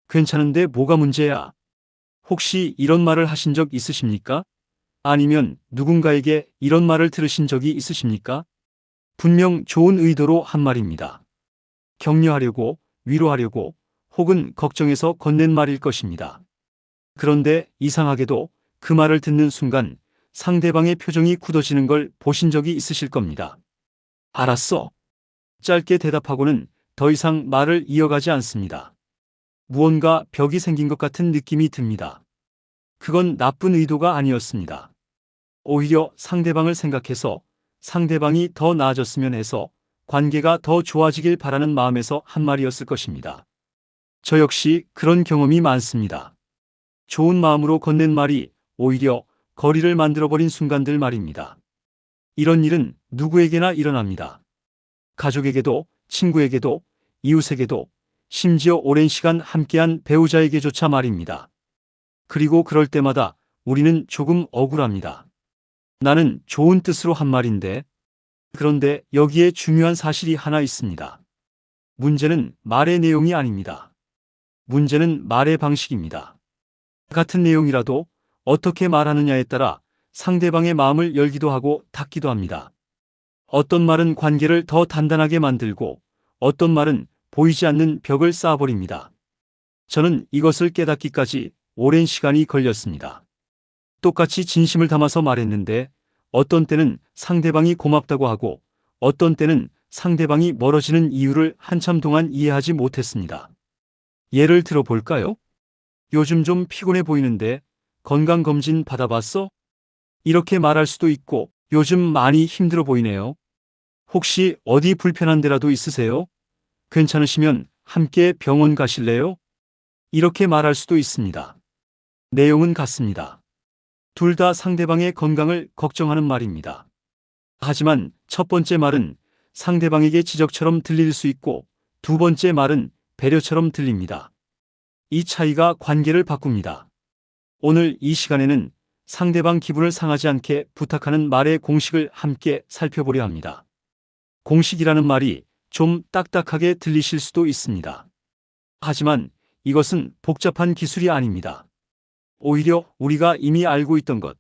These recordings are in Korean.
괜찮은데 뭐가 문제야? 혹시 이런 말을 하신 적 있으십니까? 아니면 누군가에게 이런 말을 들으신 적이 있으십니까? 분명 좋은 의도로 한 말입니다. 격려하려고, 위로하려고, 혹은 걱정해서 건넨 말일 것입니다. 그런데 이상하게도 그 말을 듣는 순간 상대방의 표정이 굳어지는 걸 보신 적이 있으실 겁니다. 알았어. 짧게 대답하고는 더 이상 말을 이어가지 않습니다. 무언가 벽이 생긴 것 같은 느낌이 듭니다. 그건 나쁜 의도가 아니었습니다. 오히려 상대방을 생각해서 상대방이 더 나아졌으면 해서 관계가 더 좋아지길 바라는 마음에서 한 말이었을 것입니다. 저 역시 그런 경험이 많습니다. 좋은 마음으로 건넨 말이 오히려 거리를 만들어버린 순간들 말입니다. 이런 일은 누구에게나 일어납니다. 가족에게도, 친구에게도, 이웃에게도, 심지어 오랜 시간 함께한 배우자에게조차 말입니다. 그리고 그럴 때마다 우리는 조금 억울합니다. 나는 좋은 뜻으로 한 말인데. 그런데 여기에 중요한 사실이 하나 있습니다. 문제는 말의 내용이 아닙니다. 문제는 말의 방식입니다. 같은 내용이라도 어떻게 말하느냐에 따라 상대방의 마음을 열기도 하고 닫기도 합니다. 어떤 말은 관계를 더 단단하게 만들고 어떤 말은 보이지 않는 벽을 쌓아버립니다. 저는 이것을 깨닫기까지 오랜 시간이 걸렸습니다. 똑같이 진심을 담아서 말했는데 어떤 때는 상대방이 고맙다고 하고 어떤 때는 상대방이 멀어지는 이유를 한참 동안 이해하지 못했습니다. 예를 들어 볼까요? 요즘 좀 피곤해 보이는데 건강검진 받아봤어? 이렇게 말할 수도 있고 요즘 많이 힘들어 보이네요. 혹시 어디 불편한 데라도 있으세요? 괜찮으시면 함께 병원 가실래요? 이렇게 말할 수도 있습니다. 내용은 같습니다. 둘 다 상대방의 건강을 걱정하는 말입니다. 하지만 첫 번째 말은 상대방에게 지적처럼 들릴 수 있고 두 번째 말은 배려처럼 들립니다. 이 차이가 관계를 바꿉니다. 오늘 이 시간에는 상대방 기분을 상하지 않게 부탁하는 말의 공식을 함께 살펴보려 합니다. 공식이라는 말이 좀 딱딱하게 들리실 수도 있습니다. 하지만 이것은 복잡한 기술이 아닙니다. 오히려 우리가 이미 알고 있던 것,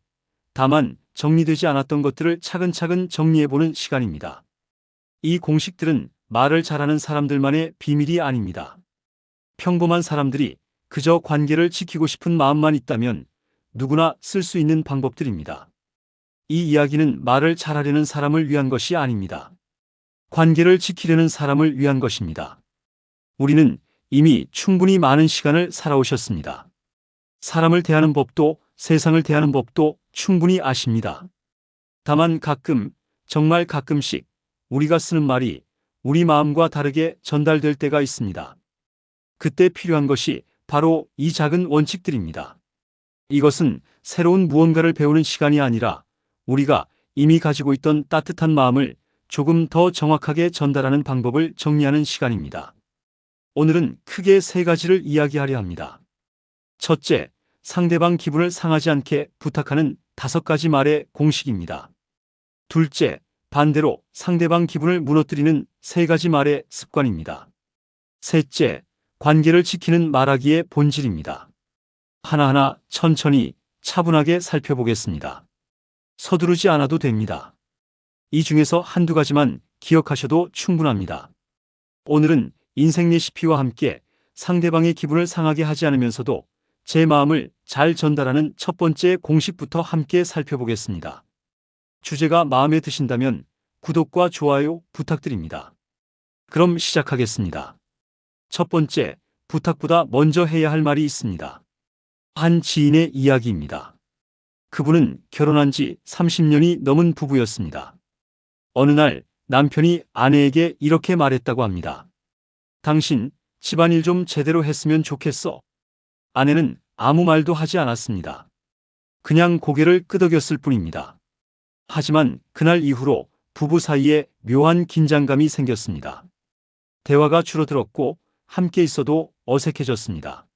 다만 정리되지 않았던 것들을 차근차근 정리해보는 시간입니다. 이 공식들은 말을 잘하는 사람들만의 비밀이 아닙니다. 평범한 사람들이 그저 관계를 지키고 싶은 마음만 있다면 누구나 쓸 수 있는 방법들입니다. 이 이야기는 말을 잘하려는 사람을 위한 것이 아닙니다. 관계를 지키려는 사람을 위한 것입니다. 우리는 이미 충분히 많은 시간을 살아오셨습니다. 사람을 대하는 법도 세상을 대하는 법도 충분히 아십니다. 다만 가끔, 정말 가끔씩 우리가 쓰는 말이 우리 마음과 다르게 전달될 때가 있습니다. 그때 필요한 것이 바로 이 작은 원칙들입니다. 이것은 새로운 무언가를 배우는 시간이 아니라 우리가 이미 가지고 있던 따뜻한 마음을 조금 더 정확하게 전달하는 방법을 정리하는 시간입니다. 오늘은 크게 세 가지를 이야기하려 합니다. 첫째, 상대방 기분을 상하지 않게 부탁하는 5가지 말의 공식입니다. 둘째, 반대로 상대방 기분을 무너뜨리는 3가지 말의 습관입니다. 셋째, 관계를 지키는 말하기의 본질입니다. 하나하나 천천히 차분하게 살펴보겠습니다. 서두르지 않아도 됩니다. 이 중에서 한두 가지만 기억하셔도 충분합니다. 오늘은 인생 레시피와 함께 상대방의 기분을 상하게 하지 않으면서도 제 마음을 잘 전달하는 첫 번째 공식부터 함께 살펴보겠습니다. 주제가 마음에 드신다면 구독과 좋아요 부탁드립니다. 그럼 시작하겠습니다. 첫 번째, 부탁보다 먼저 해야 할 말이 있습니다. 한 지인의 이야기입니다. 그분은 결혼한 지 30년이 넘은 부부였습니다. 어느 날 남편이 아내에게 이렇게 말했다고 합니다. 당신 집안일 좀 제대로 했으면 좋겠어. 아내는 아무 말도 하지 않았습니다. 그냥 고개를 끄덕였을 뿐입니다. 하지만 그날 이후로 부부 사이에 묘한 긴장감이 생겼습니다. 대화가 줄어들었고 함께 있어도 어색해졌습니다.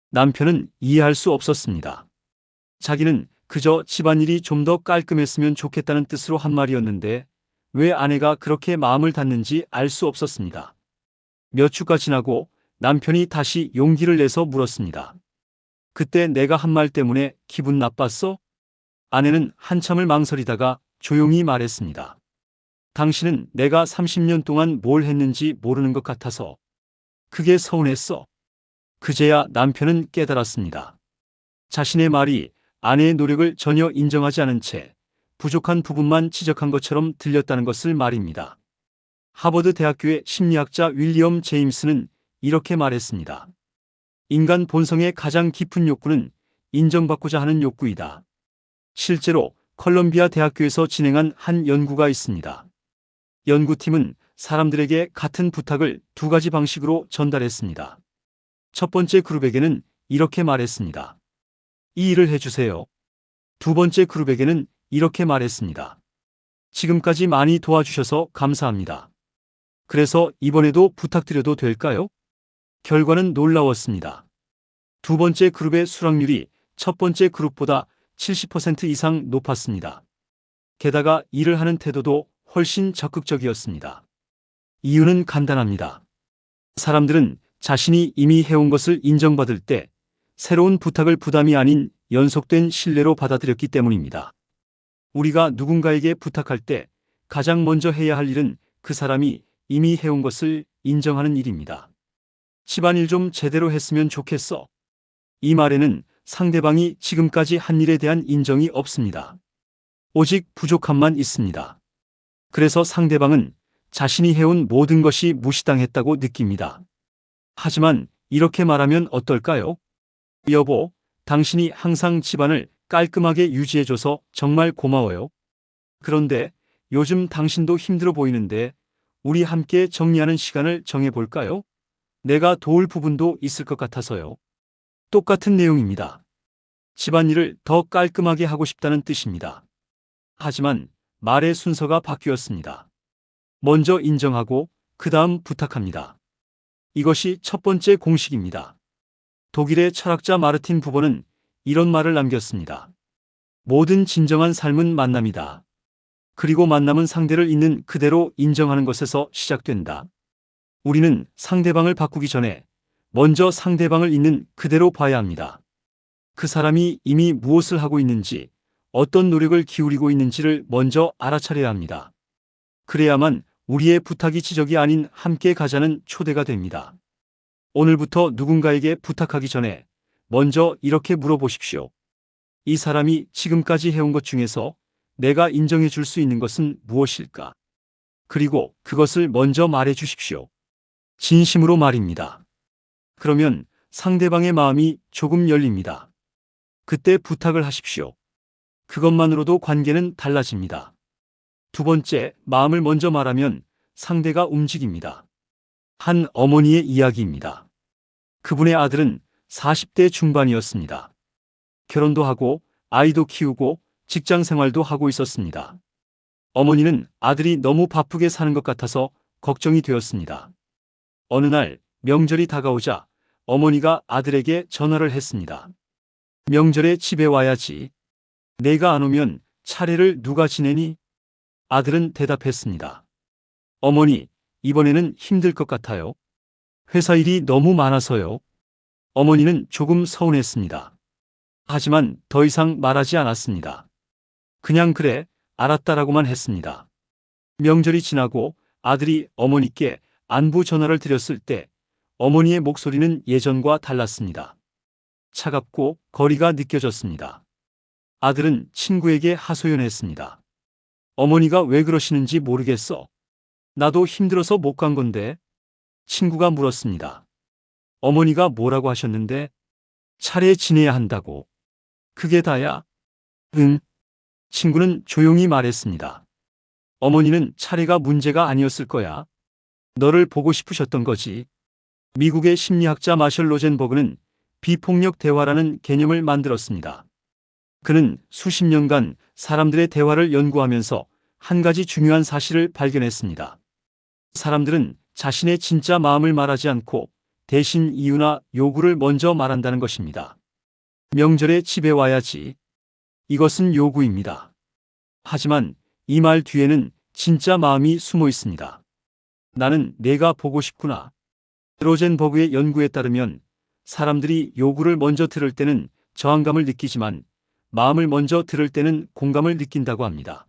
남편은 이해할 수 없었습니다. 자기는 그저 집안일이 좀 더 깔끔했으면 좋겠다는 뜻으로 한 말이었는데 왜 아내가 그렇게 마음을 닫는지 알 수 없었습니다. 몇 주가 지나고 남편이 다시 용기를 내서 물었습니다. 그때 내가 한 말 때문에 기분 나빴어? 아내는 한참을 망설이다가 조용히 말했습니다. 당신은 내가 30년 동안 뭘 했는지 모르는 것 같아서 그게 서운했어. 그제야 남편은 깨달았습니다. 자신의 말이 아내의 노력을 전혀 인정하지 않은 채 부족한 부분만 지적한 것처럼 들렸다는 것을 말입니다. 하버드 대학교의 심리학자 윌리엄 제임스는 이렇게 말했습니다. 인간 본성의 가장 깊은 욕구는 인정받고자 하는 욕구이다. 실제로 컬럼비아 대학교에서 진행한 한 연구가 있습니다. 연구팀은 사람들에게 같은 부탁을 두 가지 방식으로 전달했습니다. 첫 번째 그룹에게는 이렇게 말했습니다. 이 일을 해주세요. 두 번째 그룹에게는 이렇게 말했습니다. 지금까지 많이 도와주셔서 감사합니다. 그래서 이번에도 부탁드려도 될까요? 결과는 놀라웠습니다. 두 번째 그룹의 수락률이 첫 번째 그룹보다 70% 이상 높았습니다. 게다가 일을 하는 태도도 훨씬 적극적이었습니다. 이유는 간단합니다. 사람들은 자신이 이미 해온 것을 인정받을 때 새로운 부탁을 부담이 아닌 연속된 신뢰로 받아들였기 때문입니다. 우리가 누군가에게 부탁할 때 가장 먼저 해야 할 일은 그 사람이 이미 해온 것을 인정하는 일입니다. 집안일 좀 제대로 했으면 좋겠어. 이 말에는 상대방이 지금까지 한 일에 대한 인정이 없습니다. 오직 부족함만 있습니다. 그래서 상대방은 자신이 해온 모든 것이 무시당했다고 느낍니다. 하지만 이렇게 말하면 어떨까요? 여보, 당신이 항상 집안을 깔끔하게 유지해줘서 정말 고마워요. 그런데 요즘 당신도 힘들어 보이는데 우리 함께 정리하는 시간을 정해볼까요? 내가 도울 부분도 있을 것 같아서요. 똑같은 내용입니다. 집안일을 더 깔끔하게 하고 싶다는 뜻입니다. 하지만 말의 순서가 바뀌었습니다. 먼저 인정하고 그 다음 부탁합니다. 이것이 첫 번째 공식입니다. 독일의 철학자 마르틴 부버는 이런 말을 남겼습니다. 모든 진정한 삶은 만남이다. 그리고 만남은 상대를 있는 그대로 인정하는 것에서 시작된다. 우리는 상대방을 바꾸기 전에 먼저 상대방을 있는 그대로 봐야 합니다. 그 사람이 이미 무엇을 하고 있는지, 어떤 노력을 기울이고 있는지를 먼저 알아차려야 합니다. 그래야만 우리의 부탁이 지적이 아닌 함께 가자는 초대가 됩니다. 오늘부터 누군가에게 부탁하기 전에 먼저 이렇게 물어보십시오. 이 사람이 지금까지 해온 것 중에서 내가 인정해 줄 수 있는 것은 무엇일까? 그리고 그것을 먼저 말해 주십시오. 진심으로 말입니다. 그러면 상대방의 마음이 조금 열립니다. 그때 부탁을 하십시오. 그것만으로도 관계는 달라집니다. 두 번째, 마음을 먼저 말하면 상대가 움직입니다. 한 어머니의 이야기입니다. 그분의 아들은 40대 중반이었습니다. 결혼도 하고 아이도 키우고 직장 생활도 하고 있었습니다. 어머니는 아들이 너무 바쁘게 사는 것 같아서 걱정이 되었습니다. 어느 날 명절이 다가오자 어머니가 아들에게 전화를 했습니다. 명절에 집에 와야지. 내가 안 오면 차례를 누가 지내니? 아들은 대답했습니다. 어머니, 이번에는 힘들 것 같아요. 회사 일이 너무 많아서요. 어머니는 조금 서운했습니다. 하지만 더 이상 말하지 않았습니다. 그냥 그래, 알았다라고만 했습니다. 명절이 지나고 아들이 어머니께 안부 전화를 드렸을 때 어머니의 목소리는 예전과 달랐습니다. 차갑고 거리가 느껴졌습니다. 아들은 친구에게 하소연했습니다. 어머니가 왜 그러시는지 모르겠어. 나도 힘들어서 못 간 건데. 친구가 물었습니다. 어머니가 뭐라고 하셨는데? 차례 지내야 한다고. 그게 다야? 응. 친구는 조용히 말했습니다. 어머니는 차례가 문제가 아니었을 거야. 너를 보고 싶으셨던 거지. 미국의 심리학자 마셜 로젠버그는 비폭력 대화라는 개념을 만들었습니다. 그는 수십 년간 사람들의 대화를 연구하면서 한 가지 중요한 사실을 발견했습니다. 사람들은 자신의 진짜 마음을 말하지 않고 대신 이유나 요구를 먼저 말한다는 것입니다. 명절에 집에 와야지. 이것은 요구입니다. 하지만 이 말 뒤에는 진짜 마음이 숨어 있습니다. 나는 내가 보고 싶구나. 로젠버그의 연구에 따르면 사람들이 요구를 먼저 들을 때는 저항감을 느끼지만 마음을 먼저 들을 때는 공감을 느낀다고 합니다.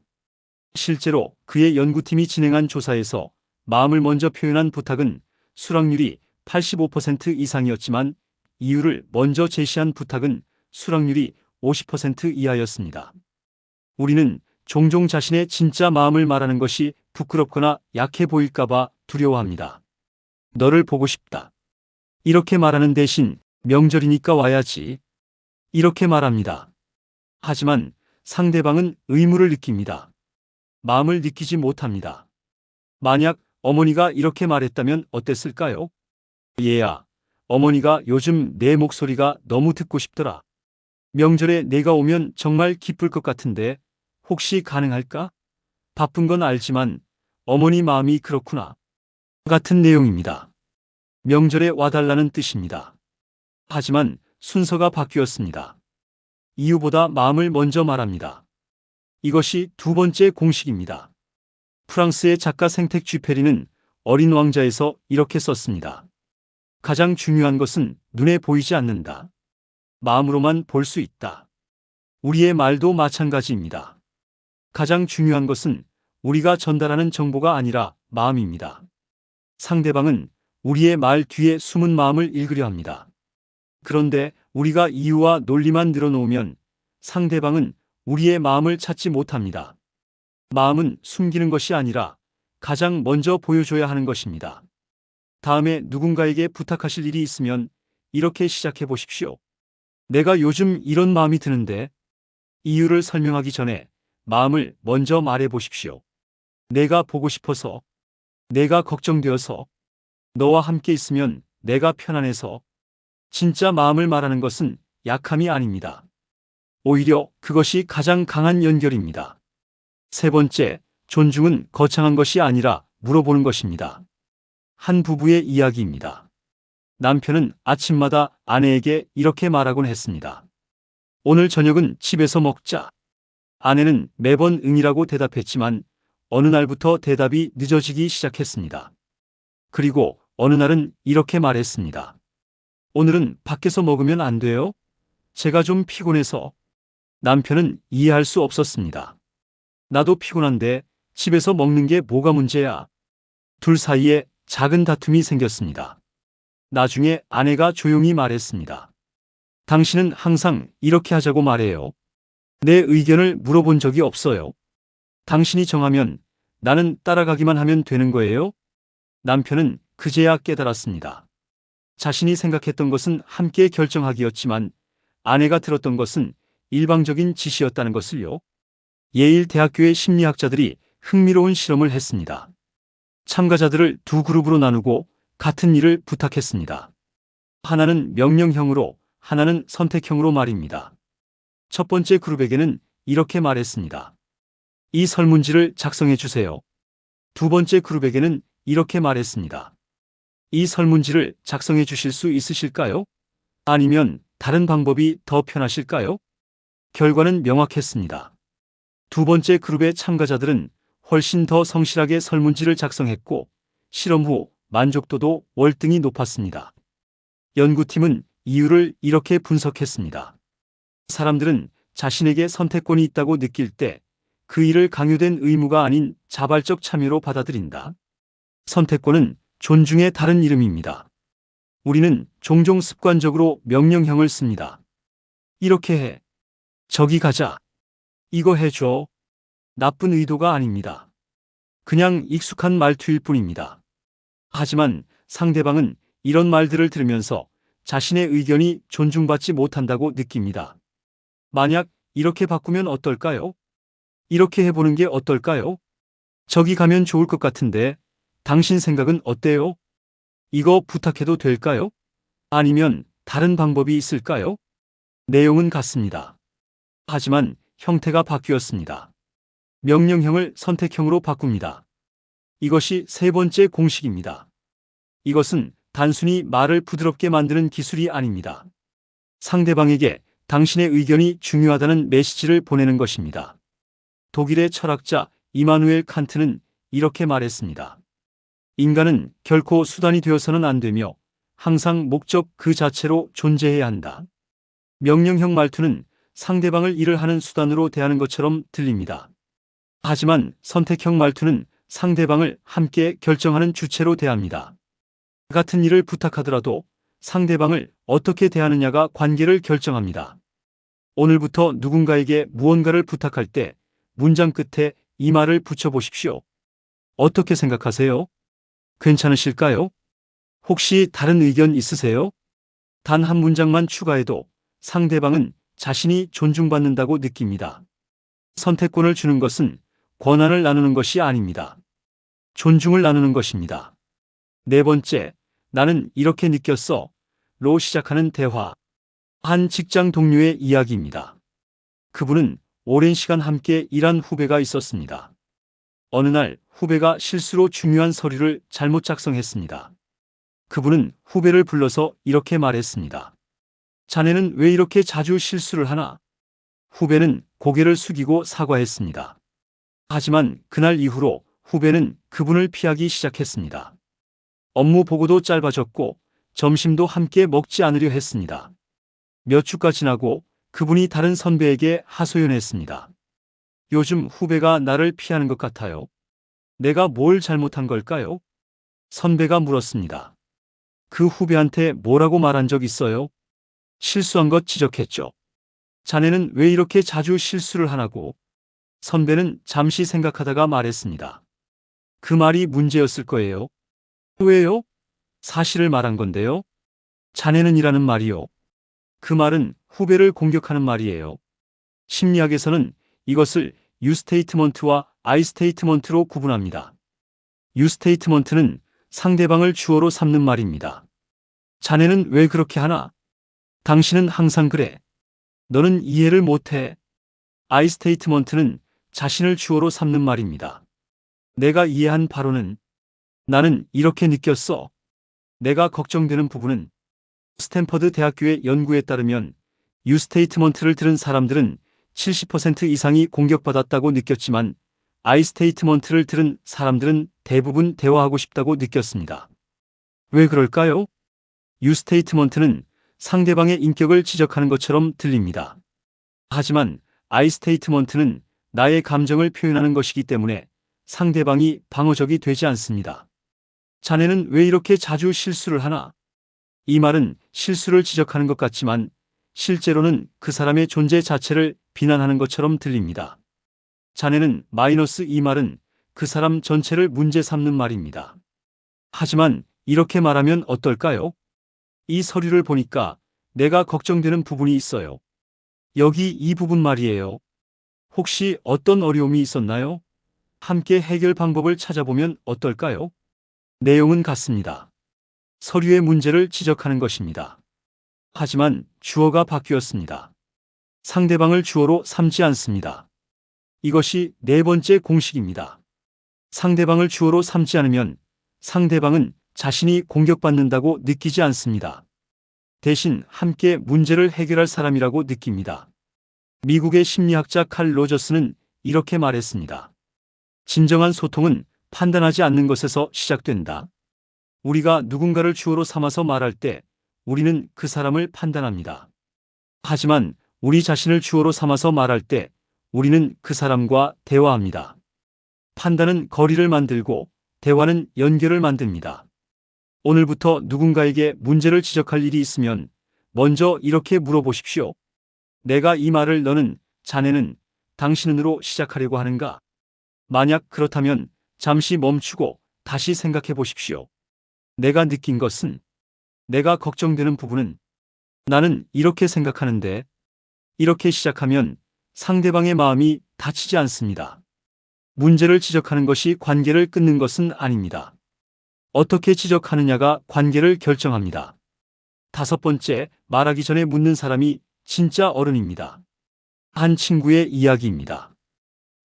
실제로 그의 연구팀이 진행한 조사에서 마음을 먼저 표현한 부탁은 수락률이 85% 이상이었지만 이유를 먼저 제시한 부탁은 수락률이 50% 이하였습니다. 우리는 종종 자신의 진짜 마음을 말하는 것이 부끄럽거나 약해 보일까봐 두려워합니다. 너를 보고 싶다. 이렇게 말하는 대신 명절이니까 와야지. 이렇게 말합니다. 하지만 상대방은 의무를 느낍니다. 마음을 느끼지 못합니다. 만약 어머니가 이렇게 말했다면 어땠을까요? 얘야, 어머니가 요즘 내 목소리가 너무 듣고 싶더라. 명절에 내가 오면 정말 기쁠 것 같은데 혹시 가능할까? 바쁜 건 알지만 어머니 마음이 그렇구나. 같은 내용입니다. 명절에 와달라는 뜻입니다. 하지만 순서가 바뀌었습니다. 이유보다 마음을 먼저 말합니다. 이것이 두 번째 공식입니다. 프랑스의 작가 생텍 쥐페리는 어린 왕자에서 이렇게 썼습니다. 가장 중요한 것은 눈에 보이지 않는다. 마음으로만 볼 수 있다. 우리의 말도 마찬가지입니다. 가장 중요한 것은 우리가 전달하는 정보가 아니라 마음입니다. 상대방은 우리의 말 뒤에 숨은 마음을 읽으려 합니다. 그런데 우리가 이유와 논리만 늘어놓으면 상대방은 우리의 마음을 찾지 못합니다. 마음은 숨기는 것이 아니라 가장 먼저 보여줘야 하는 것입니다. 다음에 누군가에게 부탁하실 일이 있으면 이렇게 시작해 보십시오. 내가 요즘 이런 마음이 드는데 이유를 설명하기 전에 마음을 먼저 말해 보십시오. 내가 보고 싶어서, 내가 걱정되어서, 너와 함께 있으면 내가 편안해서. 진짜 마음을 말하는 것은 약함이 아닙니다. 오히려 그것이 가장 강한 연결입니다. 세 번째, 존중은 거창한 것이 아니라 물어보는 것입니다. 한 부부의 이야기입니다. 남편은 아침마다 아내에게 이렇게 말하곤 했습니다. 오늘 저녁은 집에서 먹자. 아내는 매번 응이라고 대답했지만 어느 날부터 대답이 늦어지기 시작했습니다. 그리고 어느 날은 이렇게 말했습니다. 오늘은 밖에서 먹으면 안 돼요? 제가 좀 피곤해서. 남편은 이해할 수 없었습니다. 나도 피곤한데 집에서 먹는 게 뭐가 문제야? 둘 사이에 작은 다툼이 생겼습니다. 나중에 아내가 조용히 말했습니다. 당신은 항상 이렇게 하자고 말해요. 내 의견을 물어본 적이 없어요. 당신이 정하면 나는 따라가기만 하면 되는 거예요? 남편은 그제야 깨달았습니다. 자신이 생각했던 것은 함께 결정하기였지만 아내가 들었던 것은 일방적인 지시였다는 것을요. 예일 대학교의 심리학자들이 흥미로운 실험을 했습니다. 참가자들을 두 그룹으로 나누고 같은 일을 부탁했습니다. 하나는 명령형으로, 하나는 선택형으로 말입니다. 첫 번째 그룹에게는 이렇게 말했습니다. 이 설문지를 작성해 주세요. 두 번째 그룹에게는 이렇게 말했습니다. 이 설문지를 작성해 주실 수 있으실까요? 아니면 다른 방법이 더 편하실까요? 결과는 명확했습니다. 두 번째 그룹의 참가자들은 훨씬 더 성실하게 설문지를 작성했고 실험 후 만족도도 월등히 높았습니다. 연구팀은 이유를 이렇게 분석했습니다. 사람들은 자신에게 선택권이 있다고 느낄 때 그 일을 강요된 의무가 아닌 자발적 참여로 받아들인다. 선택권은 존중의 다른 이름입니다. 우리는 종종 습관적으로 명령형을 씁니다. 이렇게 해. 저기 가자. 이거 해줘. 나쁜 의도가 아닙니다. 그냥 익숙한 말투일 뿐입니다. 하지만 상대방은 이런 말들을 들으면서 자신의 의견이 존중받지 못한다고 느낍니다. 만약 이렇게 바꾸면 어떨까요? 이렇게 해보는 게 어떨까요? 저기 가면 좋을 것 같은데 당신 생각은 어때요? 이거 부탁해도 될까요? 아니면 다른 방법이 있을까요? 내용은 같습니다. 하지만 형태가 바뀌었습니다. 명령형을 선택형으로 바꿉니다. 이것이 세 번째 공식입니다. 이것은 단순히 말을 부드럽게 만드는 기술이 아닙니다. 상대방에게 당신의 의견이 중요하다는 메시지를 보내는 것입니다. 독일의 철학자 이마누엘 칸트는 이렇게 말했습니다. 인간은 결코 수단이 되어서는 안 되며 항상 목적 그 자체로 존재해야 한다. 명령형 말투는 상대방을 일을 하는 수단으로 대하는 것처럼 들립니다. 하지만 선택형 말투는 상대방을 함께 결정하는 주체로 대합니다. 같은 일을 부탁하더라도 상대방을 어떻게 대하느냐가 관계를 결정합니다. 오늘부터 누군가에게 무언가를 부탁할 때 문장 끝에 이 말을 붙여보십시오. 어떻게 생각하세요? 괜찮으실까요? 혹시 다른 의견 있으세요? 단 한 문장만 추가해도 상대방은 자신이 존중받는다고 느낍니다. 선택권을 주는 것은 권한을 나누는 것이 아닙니다. 존중을 나누는 것입니다. 네 번째, 나는 이렇게 느꼈어. 로 시작하는 대화. 한 직장 동료의 이야기입니다. 그분은 오랜 시간 함께 일한 후배가 있었습니다. 어느 날 후배가 실수로 중요한 서류를 잘못 작성했습니다. 그분은 후배를 불러서 이렇게 말했습니다. 자네는 왜 이렇게 자주 실수를 하나? 후배는 고개를 숙이고 사과했습니다. 하지만 그날 이후로 후배는 그분을 피하기 시작했습니다. 업무 보고도 짧아졌고 점심도 함께 먹지 않으려 했습니다. 몇 주가 지나고 그분이 다른 선배에게 하소연했습니다. 요즘 후배가 나를 피하는 것 같아요. 내가 뭘 잘못한 걸까요? 선배가 물었습니다. 그 후배한테 뭐라고 말한 적 있어요? 실수한 것 지적했죠. 자네는 왜 이렇게 자주 실수를 하나고? 선배는 잠시 생각하다가 말했습니다. 그 말이 문제였을 거예요. 왜요? 사실을 말한 건데요. 자네는 이라는 말이요. 그 말은 후배를 공격하는 말이에요. 심리학에서는 이것을 You 스테이트먼트와 I 스테이트먼트로 구분합니다. You 스테이트먼트는 상대방을 주어로 삼는 말입니다. 자네는 왜 그렇게 하나? 당신은 항상 그래. 너는 이해를 못해. I 스테이트먼트는 자신을 주어로 삼는 말입니다. 내가 이해한 바로는 나는 이렇게 느꼈어. 내가 걱정되는 부분은 스탠퍼드 대학교의 연구에 따르면 You 스테이트먼트를 들은 사람들은 70% 이상이 공격받았다고 느꼈지만 I 스테이트먼트를 들은 사람들은 대부분 대화하고 싶다고 느꼈습니다. 왜 그럴까요? You 스테이트먼트는 상대방의 인격을 지적하는 것처럼 들립니다. 하지만 I 스테이트먼트는 나의 감정을 표현하는 것이기 때문에 상대방이 방어적이 되지 않습니다. 자네는 왜 이렇게 자주 실수를 하나? 이 말은 실수를 지적하는 것 같지만 실제로는 그 사람의 존재 자체를 비난하는 것처럼 들립니다. 자네는 마이너스 이 말은 그 사람 전체를 문제 삼는 말입니다. 하지만 이렇게 말하면 어떨까요? 이 서류를 보니까 내가 걱정되는 부분이 있어요. 여기 이 부분 말이에요. 혹시 어떤 어려움이 있었나요? 함께 해결 방법을 찾아보면 어떨까요? 내용은 같습니다. 서류의 문제를 지적하는 것입니다. 하지만 주어가 바뀌었습니다. 상대방을 주어로 삼지 않습니다. 이것이 네 번째 공식입니다. 상대방을 주어로 삼지 않으면 상대방은 자신이 공격받는다고 느끼지 않습니다. 대신 함께 문제를 해결할 사람이라고 느낍니다. 미국의 심리학자 칼 로저스는 이렇게 말했습니다. 진정한 소통은 판단하지 않는 것에서 시작된다. 우리가 누군가를 주어로 삼아서 말할 때 우리는 그 사람을 판단합니다. 하지만 우리 자신을 주어로 삼아서 말할 때 우리는 그 사람과 대화합니다. 판단은 거리를 만들고 대화는 연결을 만듭니다. 오늘부터 누군가에게 문제를 지적할 일이 있으면 먼저 이렇게 물어보십시오. 내가 이 말을 너는, 자네는, 당신은으로 시작하려고 하는가? 만약 그렇다면 잠시 멈추고 다시 생각해 보십시오. 내가 느낀 것은, 내가 걱정되는 부분은, 나는 이렇게 생각하는데, 이렇게 시작하면 상대방의 마음이 다치지 않습니다. 문제를 지적하는 것이 관계를 끊는 것은 아닙니다. 어떻게 지적하느냐가 관계를 결정합니다. 다섯 번째, 말하기 전에 묻는 사람이 진짜 어른입니다. 한 친구의 이야기입니다.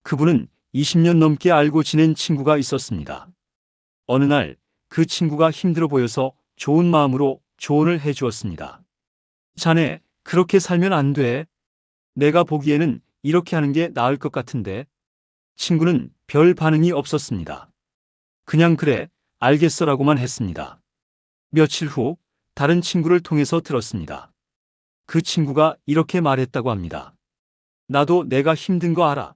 그분은 20년 넘게 알고 지낸 친구가 있었습니다. 어느 날 그 친구가 힘들어 보여서 좋은 마음으로 조언을 해주었습니다. 자네, 그렇게 살면 안 돼. 내가 보기에는 이렇게 하는 게 나을 것 같은데. 친구는 별 반응이 없었습니다. 그냥 그래, 알겠어라고만 했습니다. 며칠 후 다른 친구를 통해서 들었습니다. 그 친구가 이렇게 말했다고 합니다. 나도 내가 힘든 거 알아.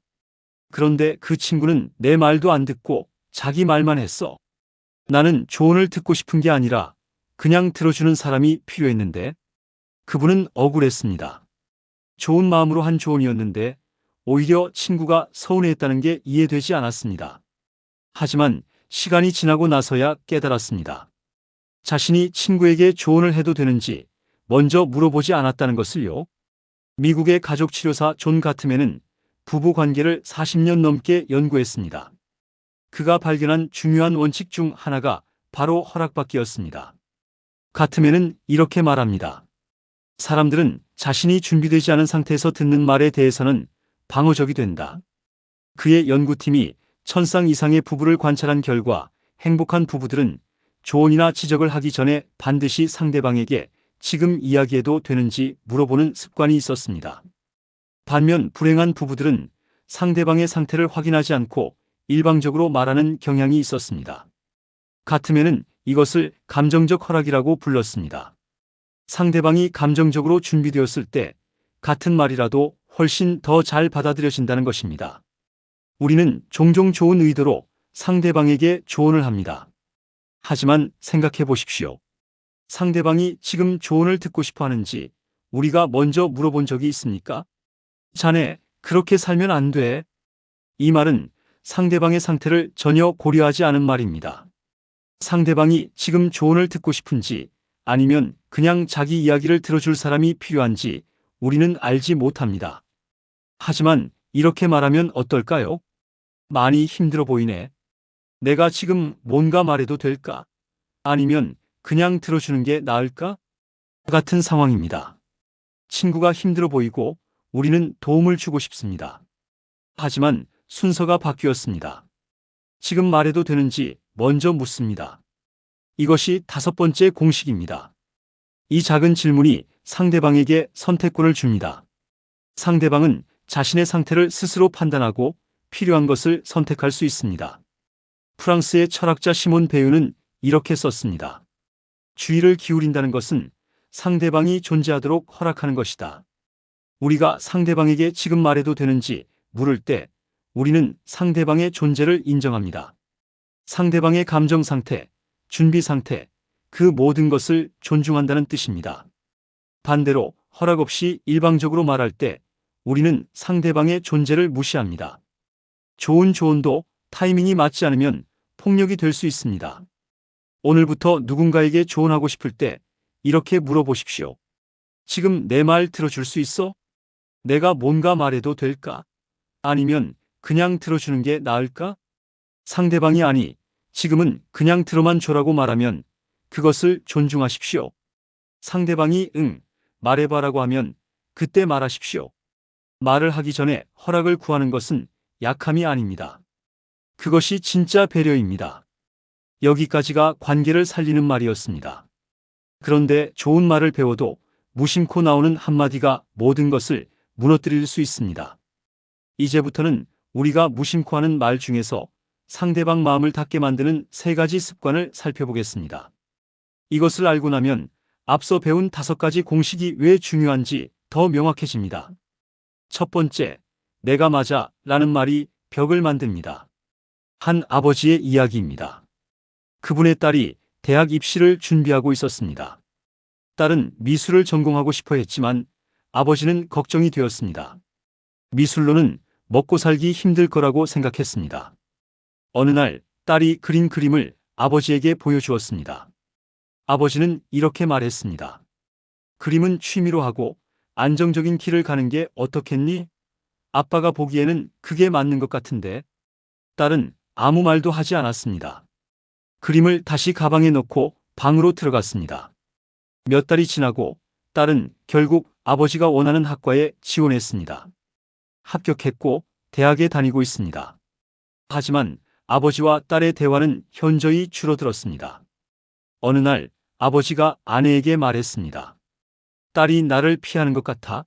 그런데 그 친구는 내 말도 안 듣고 자기 말만 했어. 나는 조언을 듣고 싶은 게 아니라 그냥 들어주는 사람이 필요했는데 그분은 억울했습니다. 좋은 마음으로 한 조언이었는데 오히려 친구가 서운해했다는 게 이해되지 않았습니다. 하지만 시간이 지나고 나서야 깨달았습니다. 자신이 친구에게 조언을 해도 되는지 먼저 물어보지 않았다는 것을요. 미국의 가족치료사 존 가트맨은 부부 관계를 40년 넘게 연구했습니다. 그가 발견한 중요한 원칙 중 하나가 바로 허락받기였습니다. 가트맨은 이렇게 말합니다. 사람들은 자신이 준비되지 않은 상태에서 듣는 말에 대해서는 방어적이 된다. 그의 연구팀이 1000쌍 이상의 부부를 관찰한 결과 행복한 부부들은 조언이나 지적을 하기 전에 반드시 상대방에게 지금 이야기해도 되는지 물어보는 습관이 있었습니다. 반면 불행한 부부들은 상대방의 상태를 확인하지 않고 일방적으로 말하는 경향이 있었습니다. 가트맨은 이것을 감정적 허락이라고 불렀습니다. 상대방이 감정적으로 준비되었을 때 같은 말이라도 훨씬 더 잘 받아들여진다는 것입니다. 우리는 종종 좋은 의도로 상대방에게 조언을 합니다. 하지만 생각해 보십시오. 상대방이 지금 조언을 듣고 싶어 하는지 우리가 먼저 물어본 적이 있습니까? 자네, 그렇게 살면 안 돼. 이 말은 상대방의 상태를 전혀 고려하지 않은 말입니다. 상대방이 지금 조언을 듣고 싶은지 아니면 그냥 자기 이야기를 들어줄 사람이 필요한지 우리는 알지 못합니다. 하지만 이렇게 말하면 어떨까요? 많이 힘들어 보이네. 내가 지금 뭔가 말해도 될까? 아니면 그냥 들어주는 게 나을까? 같은 상황입니다. 친구가 힘들어 보이고 우리는 도움을 주고 싶습니다. 하지만 순서가 바뀌었습니다. 지금 말해도 되는지 먼저 묻습니다. 이것이 5번째 공식입니다. 이 작은 질문이 상대방에게 선택권을 줍니다. 상대방은 자신의 상태를 스스로 판단하고 필요한 것을 선택할 수 있습니다. 프랑스의 철학자 시몬 베유는 이렇게 썼습니다. 주의를 기울인다는 것은 상대방이 존재하도록 허락하는 것이다. 우리가 상대방에게 지금 말해도 되는지 물을 때 우리는 상대방의 존재를 인정합니다. 상대방의 감정 상태, 준비 상태, 그 모든 것을 존중한다는 뜻입니다. 반대로 허락 없이 일방적으로 말할 때 우리는 상대방의 존재를 무시합니다. 좋은 조언도 타이밍이 맞지 않으면 폭력이 될 수 있습니다. 오늘부터 누군가에게 조언하고 싶을 때 이렇게 물어보십시오. 지금 내 말 들어줄 수 있어? 내가 뭔가 말해도 될까? 아니면 그냥 들어주는 게 나을까? 상대방이 아니, 지금은 그냥 들어만 줘라고 말하면 그것을 존중하십시오. 상대방이 응, 말해봐라고 하면 그때 말하십시오. 말을 하기 전에 허락을 구하는 것은 약함이 아닙니다. 그것이 진짜 배려입니다. 여기까지가 관계를 살리는 말이었습니다. 그런데 좋은 말을 배워도 무심코 나오는 한마디가 모든 것을 무너뜨릴 수 있습니다. 이제부터는 우리가 무심코 하는 말 중에서 상대방 마음을 닫게 만드는 3가지 습관을 살펴보겠습니다. 이것을 알고 나면 앞서 배운 5가지 공식이 왜 중요한지 더 명확해집니다. 첫 번째, 내가 맞아 라는 말이 벽을 만듭니다. 한 아버지의 이야기입니다. 그분의 딸이 대학 입시를 준비하고 있었습니다. 딸은 미술을 전공하고 싶어 했지만 아버지는 걱정이 되었습니다. 미술로는 먹고 살기 힘들 거라고 생각했습니다. 어느 날 딸이 그린 그림을 아버지에게 보여주었습니다. 아버지는 이렇게 말했습니다. 그림은 취미로 하고 안정적인 길을 가는 게 어떻겠니? 아빠가 보기에는 그게 맞는 것 같은데. 딸은 아무 말도 하지 않았습니다. 그림을 다시 가방에 넣고 방으로 들어갔습니다. 몇 달이 지나고 딸은 결국 아버지가 원하는 학과에 지원했습니다. 합격했고 대학에 다니고 있습니다. 하지만 아버지와 딸의 대화는 현저히 줄어들었습니다. 어느 날 아버지가 아내에게 말했습니다. 딸이 나를 피하는 것 같아?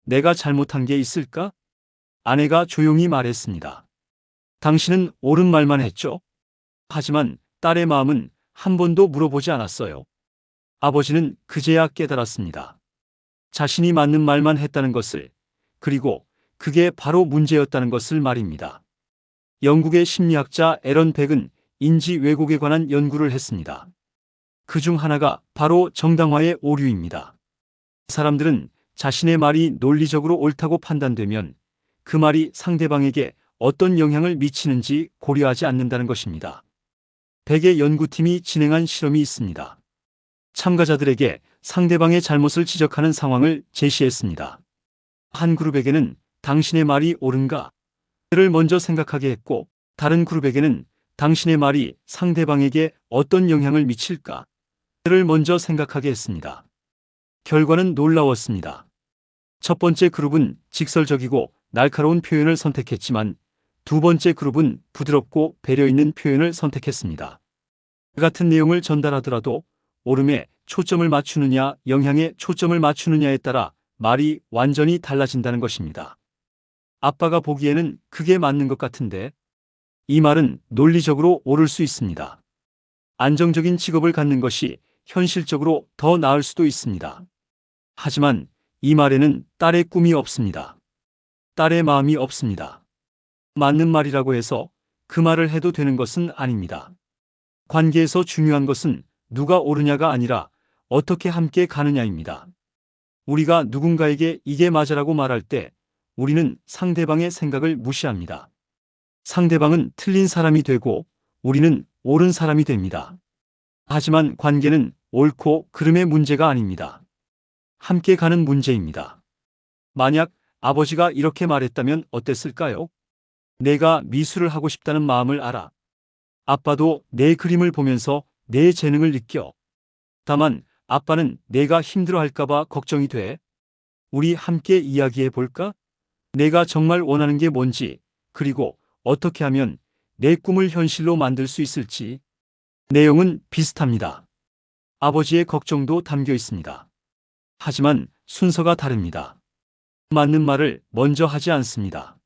내가 잘못한 게 있을까? 아내가 조용히 말했습니다. 당신은 옳은 말만 했죠? 하지만 딸의 마음은 한 번도 물어보지 않았어요. 아버지는 그제야 깨달았습니다. 자신이 맞는 말만 했다는 것을, 그리고 그게 바로 문제였다는 것을 말입니다. 영국의 심리학자 앨런 백은 인지 왜곡에 관한 연구를 했습니다. 그 중 하나가 바로 정당화의 오류입니다. 사람들은 자신의 말이 논리적으로 옳다고 판단되면 그 말이 상대방에게 어떤 영향을 미치는지 고려하지 않는다는 것입니다. 백의 연구팀이 진행한 실험이 있습니다. 참가자들에게 상대방의 잘못을 지적하는 상황을 제시했습니다. 한 그룹에게는 당신의 말이 옳은가? 를 먼저 생각하게 했고, 다른 그룹에게는 당신의 말이 상대방에게 어떤 영향을 미칠까? 를 먼저 생각하게 했습니다. 결과는 놀라웠습니다. 첫 번째 그룹은 직설적이고 날카로운 표현을 선택했지만 두 번째 그룹은 부드럽고 배려 있는 표현을 선택했습니다. 같은 내용을 전달하더라도 옳음에 초점을 맞추느냐, 영향에 초점을 맞추느냐에 따라 말이 완전히 달라진다는 것입니다. 아빠가 보기에는 그게 맞는 것 같은데, 이 말은 논리적으로 옳을 수 있습니다. 안정적인 직업을 갖는 것이 현실적으로 더 나을 수도 있습니다. 하지만 이 말에는 딸의 꿈이 없습니다. 딸의 마음이 없습니다. 맞는 말이라고 해서 그 말을 해도 되는 것은 아닙니다. 관계에서 중요한 것은 누가 옳으냐가 아니라 어떻게 함께 가느냐입니다. 우리가 누군가에게 이게 맞아라고 말할 때 우리는 상대방의 생각을 무시합니다. 상대방은 틀린 사람이 되고 우리는 옳은 사람이 됩니다. 하지만 관계는 옳고 그름의 문제가 아닙니다. 함께 가는 문제입니다. 만약 아버지가 이렇게 말했다면 어땠을까요? 내가 미술을 하고 싶다는 마음을 알아. 아빠도 내 그림을 보면서 내 재능을 느껴. 다만 아빠는 내가 힘들어할까봐 걱정이 돼. 우리 함께 이야기해 볼까? 내가 정말 원하는 게 뭔지, 그리고 어떻게 하면 내 꿈을 현실로 만들 수 있을지. 내용은 비슷합니다. 아버지의 걱정도 담겨 있습니다. 하지만 순서가 다릅니다. 맞는 말을 먼저 하지 않습니다.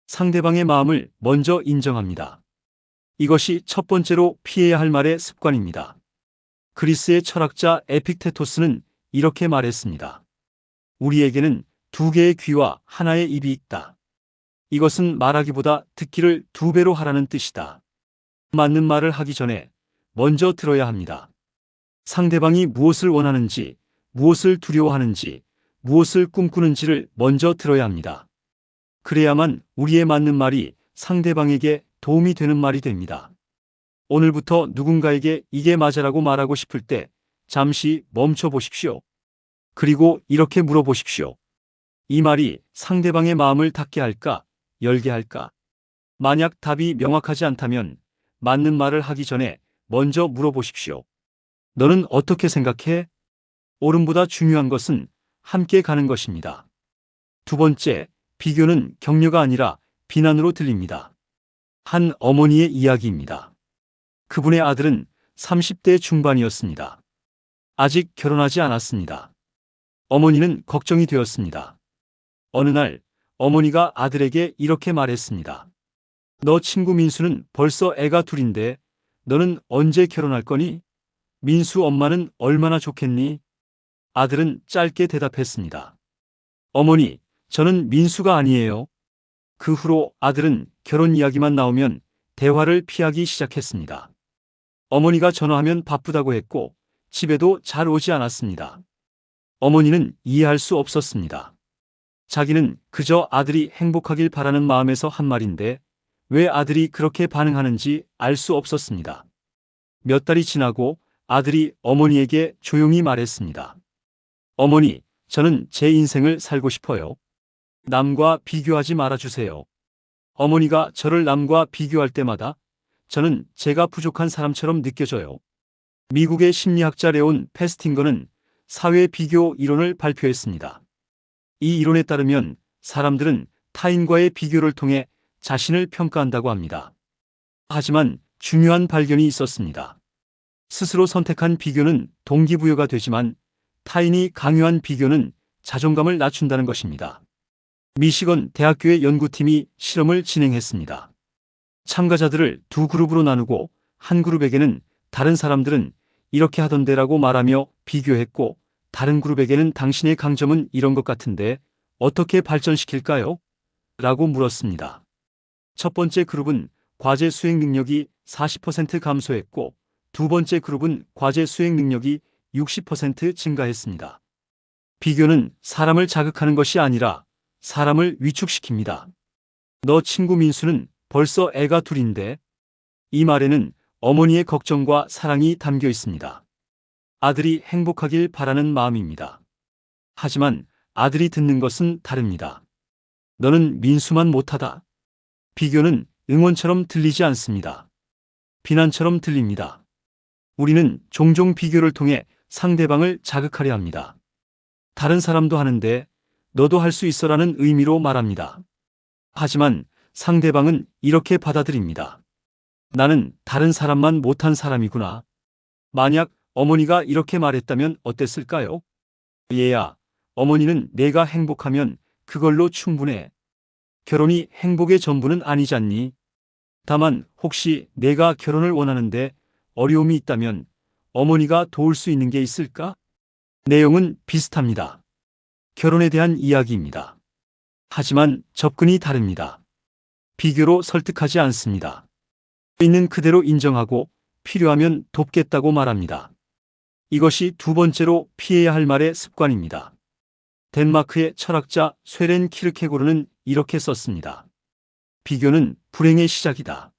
상대방의 마음을 먼저 인정합니다. 이것이 첫 번째로 피해야 할 말의 습관입니다. 그리스의 철학자 에픽테토스는 이렇게 말했습니다. 우리에게는 두 개의 귀와 하나의 입이 있다. 이것은 말하기보다 듣기를 두 배로 하라는 뜻이다. 맞는 말을 하기 전에 먼저 들어야 합니다. 상대방이 무엇을 원하는지, 무엇을 두려워하는지, 무엇을 꿈꾸는지를 먼저 들어야 합니다. 그래야만 우리의 맞는 말이 상대방에게 도움이 되는 말이 됩니다. 오늘부터 누군가에게 이게 맞아라고 말하고 싶을 때 잠시 멈춰 보십시오. 그리고 이렇게 물어보십시오. 이 말이 상대방의 마음을 닫게 할까, 열게 할까? 만약 답이 명확하지 않다면 맞는 말을 하기 전에 먼저 물어보십시오. 너는 어떻게 생각해? 옳음보다 중요한 것은 함께 가는 것입니다. 두 번째, 비교는 격려가 아니라 비난으로 들립니다. 한 어머니의 이야기입니다. 그분의 아들은 30대 중반이었습니다. 아직 결혼하지 않았습니다. 어머니는 걱정이 되었습니다. 어느 날 어머니가 아들에게 이렇게 말했습니다. 너 친구 민수는 벌써 애가 둘인데 너는 언제 결혼할 거니? 민수 엄마는 얼마나 좋겠니? 아들은 짧게 대답했습니다. 어머니, 저는 민수가 아니에요. 그 후로 아들은 결혼 이야기만 나오면 대화를 피하기 시작했습니다. 어머니가 전화하면 바쁘다고 했고 집에도 잘 오지 않았습니다. 어머니는 이해할 수 없었습니다. 자기는 그저 아들이 행복하길 바라는 마음에서 한 말인데 왜 아들이 그렇게 반응하는지 알 수 없었습니다. 몇 달이 지나고 아들이 어머니에게 조용히 말했습니다. 어머니, 저는 제 인생을 살고 싶어요. 남과 비교하지 말아주세요. 어머니가 저를 남과 비교할 때마다 저는 제가 부족한 사람처럼 느껴져요. 미국의 심리학자 레온 페스팅거는 사회 비교 이론을 발표했습니다. 이 이론에 따르면 사람들은 타인과의 비교를 통해 자신을 평가한다고 합니다. 하지만 중요한 발견이 있었습니다. 스스로 선택한 비교는 동기부여가 되지만 타인이 강요한 비교는 자존감을 낮춘다는 것입니다. 미시건 대학교의 연구팀이 실험을 진행했습니다. 참가자들을 두 그룹으로 나누고 한 그룹에게는 다른 사람들은 이렇게 하던데라고 말하며 비교했고, 다른 그룹에게는 당신의 강점은 이런 것 같은데 어떻게 발전시킬까요? 라고 물었습니다. 첫 번째 그룹은 과제 수행 능력이 40% 감소했고, 두 번째 그룹은 과제 수행 능력이 60% 증가했습니다. 비교는 사람을 자극하는 것이 아니라 사람을 위축시킵니다. 너 친구 민수는 벌써 애가 둘인데? 이 말에는 어머니의 걱정과 사랑이 담겨 있습니다. 아들이 행복하길 바라는 마음입니다. 하지만 아들이 듣는 것은 다릅니다. 너는 민수만 못하다. 비교는 응원처럼 들리지 않습니다. 비난처럼 들립니다. 우리는 종종 비교를 통해 상대방을 자극하려 합니다. 다른 사람도 하는데 너도 할 수 있어라는 의미로 말합니다. 하지만 상대방은 이렇게 받아들입니다. 나는 다른 사람만 못한 사람이구나. 만약 어머니가 이렇게 말했다면 어땠을까요? 얘야, 어머니는 내가 행복하면 그걸로 충분해. 결혼이 행복의 전부는 아니잖니. 다만 혹시 내가 결혼을 원하는데 어려움이 있다면 어머니가 도울 수 있는 게 있을까? 내용은 비슷합니다. 결혼에 대한 이야기입니다. 하지만 접근이 다릅니다. 비교로 설득하지 않습니다. 있는 그대로 인정하고 필요하면 돕겠다고 말합니다. 이것이 두 번째로 피해야 할 말의 습관입니다. 덴마크의 철학자 쇠렌 키르케고르는 이렇게 썼습니다. 비교는 불행의 시작이다.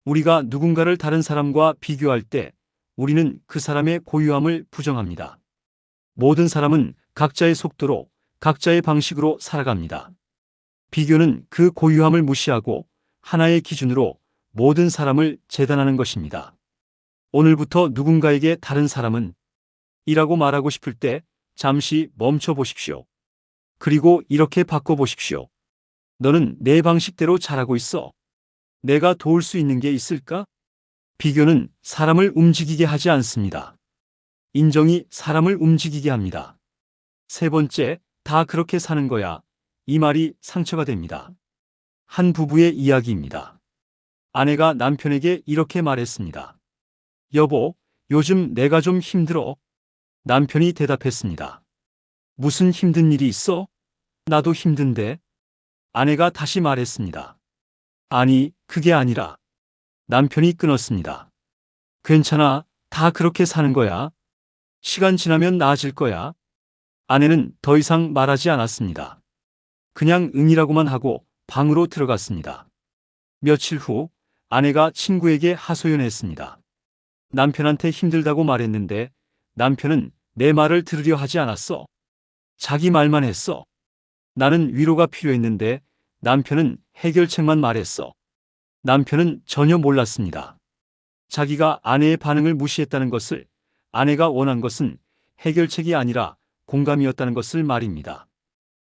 우리가 누군가를 다른 사람과 비교할 때 우리는 그 사람의 고유함을 부정합니다. 모든 사람은 각자의 속도로, 각자의 방식으로 살아갑니다. 비교는 그 고유함을 무시하고 하나의 기준으로 모든 사람을 재단하는 것입니다. 오늘부터 누군가에게 다른 사람은 이라고 말하고 싶을 때 잠시 멈춰 보십시오. 그리고 이렇게 바꿔 보십시오. 너는 내 방식대로 잘하고 있어. 내가 도울 수 있는 게 있을까? 비교는 사람을 움직이게 하지 않습니다. 인정이 사람을 움직이게 합니다. 세 번째, 다 그렇게 사는 거야. 이 말이 상처가 됩니다. 한 부부의 이야기입니다. 아내가 남편에게 이렇게 말했습니다. 여보, 요즘 내가 좀 힘들어. 남편이 대답했습니다. 무슨 힘든 일이 있어? 나도 힘든데. 아내가 다시 말했습니다. 아니, 그게 아니라. 남편이 끊었습니다. 괜찮아, 다 그렇게 사는 거야. 시간 지나면 나아질 거야. 아내는 더 이상 말하지 않았습니다. 그냥 응이라고만 하고 방으로 들어갔습니다. 며칠 후 아내가 친구에게 하소연했습니다. 남편한테 힘들다고 말했는데 남편은 내 말을 들으려 하지 않았어. 자기 말만 했어. 나는 위로가 필요했는데 남편은 해결책만 말했어. 남편은 전혀 몰랐습니다. 자기가 아내의 반응을 무시했다는 것을, 아내가 원한 것은 해결책이 아니라 공감이었다는 것을 말입니다.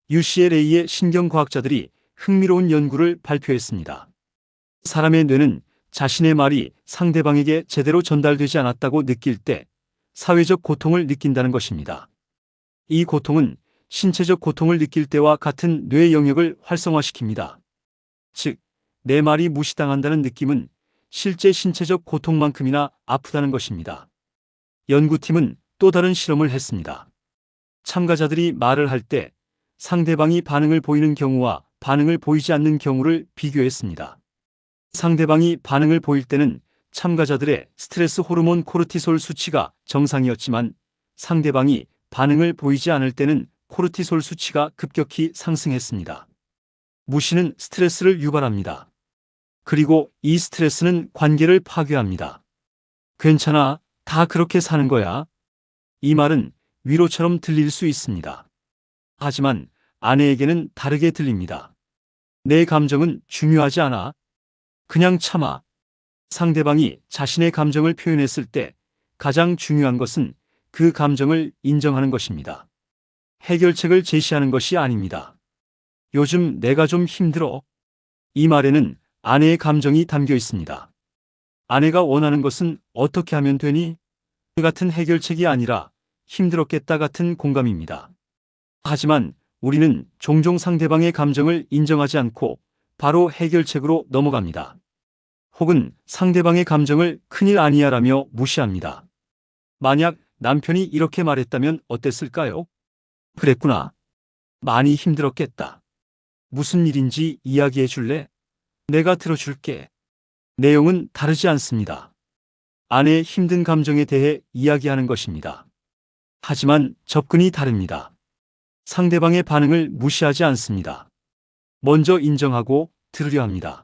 UCLA의 신경과학자들이 흥미로운 연구를 발표했습니다. 사람의 뇌는 자신의 말이 상대방에게 제대로 전달되지 않았다고 느낄 때 사회적 고통을 느낀다는 것입니다. 이 고통은 신체적 고통을 느낄 때와 같은 뇌 영역을 활성화시킵니다. 즉, 내 말이 무시당한다는 느낌은 실제 신체적 고통만큼이나 아프다는 것입니다. 연구팀은 또 다른 실험을 했습니다. 참가자들이 말을 할 때 상대방이 반응을 보이는 경우와 반응을 보이지 않는 경우를 비교했습니다. 상대방이 반응을 보일 때는 참가자들의 스트레스 호르몬 코르티솔 수치가 정상이었지만 상대방이 반응을 보이지 않을 때는 코르티솔 수치가 급격히 상승했습니다. 무시는 스트레스를 유발합니다. 그리고 이 스트레스는 관계를 파괴합니다. 괜찮아, 다 그렇게 사는 거야. 이 말은 위로처럼 들릴 수 있습니다. 하지만 아내에게는 다르게 들립니다. 내 감정은 중요하지 않아. 그냥 참아. 상대방이 자신의 감정을 표현했을 때 가장 중요한 것은 그 감정을 인정하는 것입니다. 해결책을 제시하는 것이 아닙니다. 요즘 내가 좀 힘들어. 이 말에는 아내의 감정이 담겨 있습니다. 아내가 원하는 것은 어떻게 하면 되니? 같은 해결책이 아니라 힘들었겠다 같은 공감입니다. 하지만 우리는 종종 상대방의 감정을 인정하지 않고 바로 해결책으로 넘어갑니다. 혹은 상대방의 감정을 큰일 아니야라며 무시합니다. 만약 남편이 이렇게 말했다면 어땠을까요? 그랬구나. 많이 힘들었겠다. 무슨 일인지 이야기해 줄래? 내가 들어줄게. 내용은 다르지 않습니다. 아내의 힘든 감정에 대해 이야기하는 것입니다. 하지만 접근이 다릅니다. 상대방의 반응을 무시하지 않습니다. 먼저 인정하고 들으려 합니다.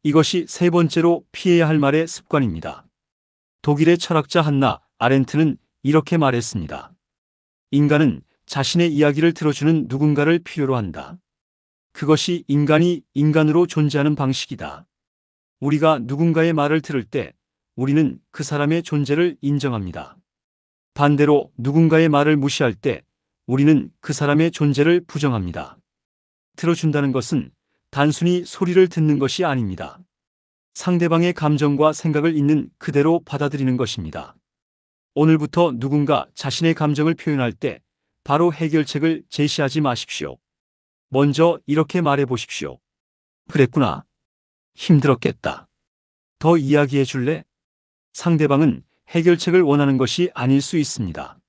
이것이 세 번째로 피해야 할 말의 습관입니다. 독일의 철학자 한나 아렌트는 이렇게 말했습니다. 인간은 자신의 이야기를 들어주는 누군가를 필요로 한다. 그것이 인간이 인간으로 존재하는 방식이다. 우리가 누군가의 말을 들을 때 우리는 그 사람의 존재를 인정합니다. 반대로 누군가의 말을 무시할 때 우리는 그 사람의 존재를 부정합니다. 들어준다는 것은 단순히 소리를 듣는 것이 아닙니다. 상대방의 감정과 생각을 있는 그대로 받아들이는 것입니다. 오늘부터 누군가 자신의 감정을 표현할 때 바로 해결책을 제시하지 마십시오. 먼저 이렇게 말해 보십시오. 그랬구나. 힘들었겠다. 더 이야기해 줄래? 상대방은 해결책을 원하는 것이 아닐 수 있습니다.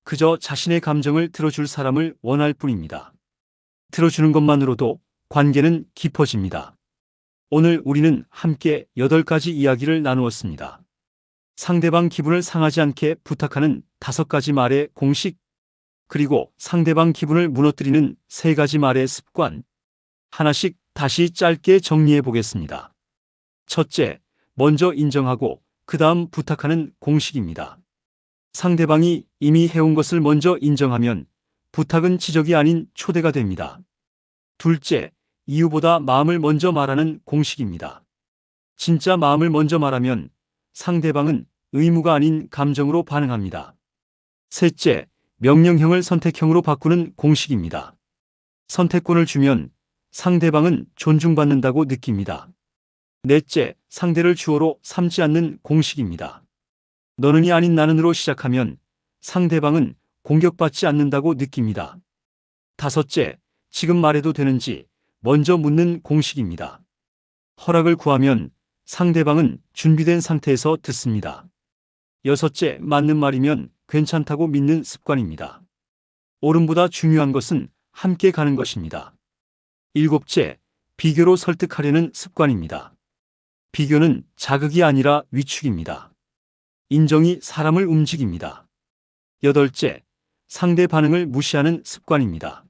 그저 자신의 감정을 들어줄 사람을 원할 뿐입니다. 들어주는 것만으로도 관계는 깊어집니다. 오늘 우리는 함께 8가지 이야기를 나누었습니다. 상대방 기분을 상하지 않게 부탁하는 5가지 말의 공식, 그리고 상대방 기분을 무너뜨리는 3가지 말의 습관, 하나씩 다시 짧게 정리해 보겠습니다. 첫째, 먼저 인정하고 그 다음 부탁하는 공식입니다. 상대방이 이미 해온 것을 먼저 인정하면 부탁은 지적이 아닌 초대가 됩니다. 둘째, 이유보다 마음을 먼저 말하는 공식입니다. 진짜 마음을 먼저 말하면 상대방은 의무가 아닌 감정으로 반응합니다. 셋째, 명령형을 선택형으로 바꾸는 공식입니다. 선택권을 주면 상대방은 존중받는다고 느낍니다. 넷째, 상대를 주어로 삼지 않는 공식입니다. 너는이 아닌 나는으로 시작하면 상대방은 공격받지 않는다고 느낍니다. 다섯째, 지금 말해도 되는지 먼저 묻는 공식입니다. 허락을 구하면 상대방은 준비된 상태에서 듣습니다. 여섯째, 맞는 말이면 괜찮다고 믿는 습관입니다. 옳음보다 중요한 것은 함께 가는 것입니다. 일곱째, 비교로 설득하려는 습관입니다. 비교는 자극이 아니라 위축입니다. 인정이 사람을 움직입니다. 여덟째, 상대 반응을 무시하는 습관입니다.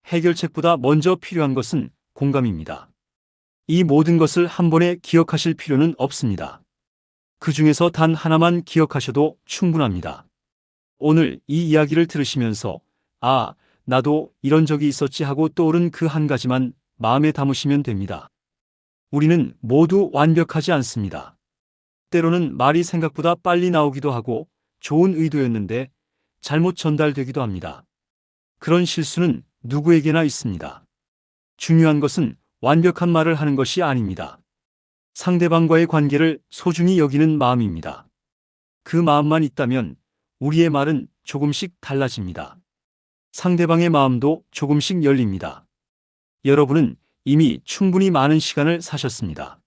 해결책보다 먼저 필요한 것은 공감입니다. 이 모든 것을 한 번에 기억하실 필요는 없습니다. 그 중에서 단 하나만 기억하셔도 충분합니다. 오늘 이 이야기를 들으시면서 아, 나도 이런 적이 있었지 하고 떠오른 그 한 가지만 마음에 담으시면 됩니다. 우리는 모두 완벽하지 않습니다. 때로는 말이 생각보다 빨리 나오기도 하고 좋은 의도였는데 잘못 전달되기도 합니다. 그런 실수는 누구에게나 있습니다. 중요한 것은 완벽한 말을 하는 것이 아닙니다. 상대방과의 관계를 소중히 여기는 마음입니다. 그 마음만 있다면 우리의 말은 조금씩 달라집니다. 상대방의 마음도 조금씩 열립니다. 여러분은 이미 충분히 많은 시간을 사셨습니다.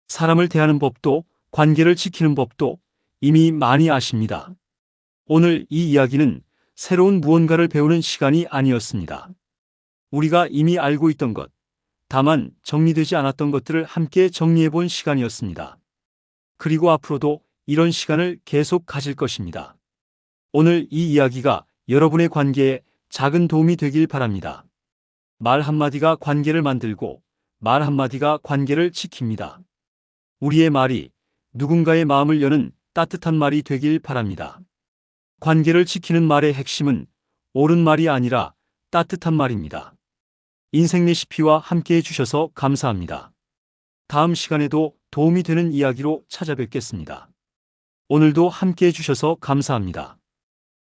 사람을 대하는 법도 관계를 지키는 법도 이미 많이 아십니다. 오늘 이 이야기는 새로운 무언가를 배우는 시간이 아니었습니다. 우리가 이미 알고 있던 것, 다만 정리되지 않았던 것들을 함께 정리해 본 시간이었습니다. 그리고 앞으로도 이런 시간을 계속 가질 것입니다. 오늘 이 이야기가 여러분의 관계에 작은 도움이 되길 바랍니다. 말 한마디가 관계를 만들고 말 한마디가 관계를 지킵니다. 우리의 말이 누군가의 마음을 여는 따뜻한 말이 되길 바랍니다. 관계를 지키는 말의 핵심은 옳은 말이 아니라 따뜻한 말입니다. 인생 레시피와 함께 해주셔서 감사합니다. 다음 시간에도 도움이 되는 이야기로 찾아뵙겠습니다. 오늘도 함께 해주셔서 감사합니다.